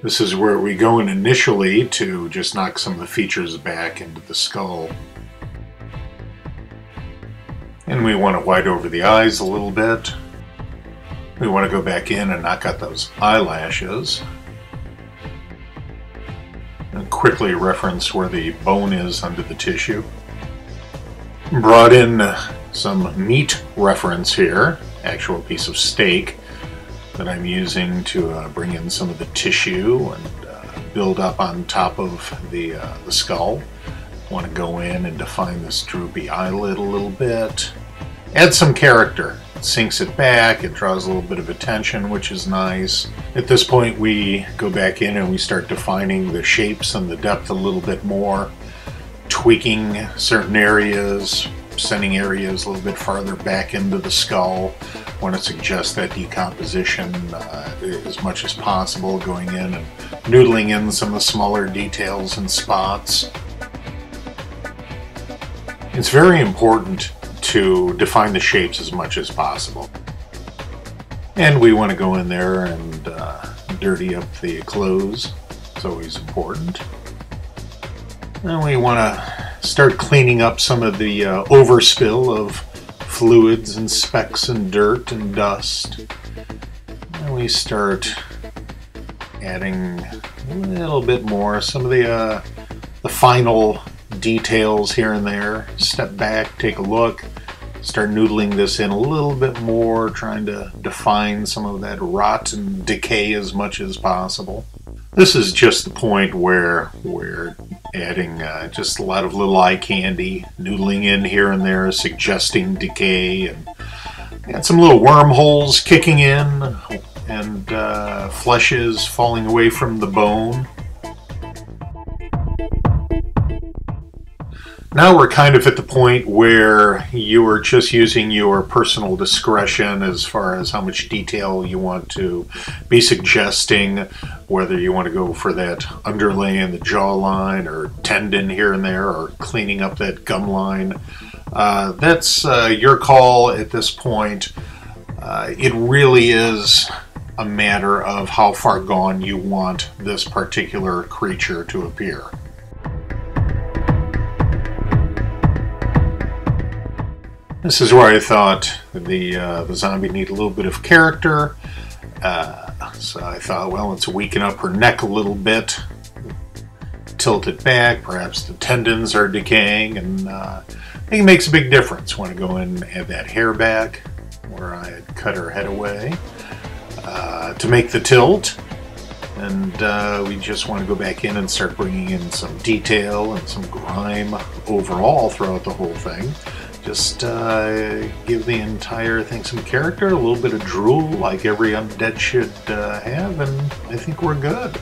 This is where we go in initially to just knock some of the features back into the skull. And we want to white over the eyes a little bit. We want to go back in and knock out those eyelashes. And quickly reference where the bone is under the tissue. Brought in some meat reference here, actual piece of steak that I'm using to bring in some of the tissue and build up on top of the skull. Want to go in and define this droopy eyelid a little bit. Add some character. It sinks it back, it draws a little bit of attention, which is nice. At this point we go back in and we start defining the shapes and the depth a little bit more, tweaking certain areas, sending areas a little bit farther back into the skull. Want to suggest that decomposition as much as possible, going in and noodling in some of the smaller details and spots. It's very important to define the shapes as much as possible. And we want to go in there and dirty up the clothes. It's always important. And we want to start cleaning up some of the overspill of fluids and specks and dirt and dust. And we start adding a little bit more, some of the final details here and there. Step back, take a look, start noodling this in a little bit more, trying to define some of that rot and decay as much as possible. This is just the point where we're adding just a lot of little eye candy, noodling in here and there, suggesting decay, and got some little wormholes kicking in, and flesh is falling away from the bone. Now we're kind of at the point where you are just using your personal discretion as far as how much detail you want to be suggesting, whether you want to go for that underlay in the jawline or tendon here and there, or cleaning up that gum line. That's your call at this point. It really is a matter of how far gone you want this particular creature to appear. This is where I thought the zombie needed a little bit of character. So I thought, well, let's weaken up her neck a little bit, tilt it back, perhaps the tendons are decaying, and I think it makes a big difference. Want to go in and add that hair back where I had cut her head away to make the tilt. And we just want to go back in and start bringing in some detail and some grime overall throughout the whole thing. Just give the entire thing some character, a little bit of drool like every undead should have, and I think we're good.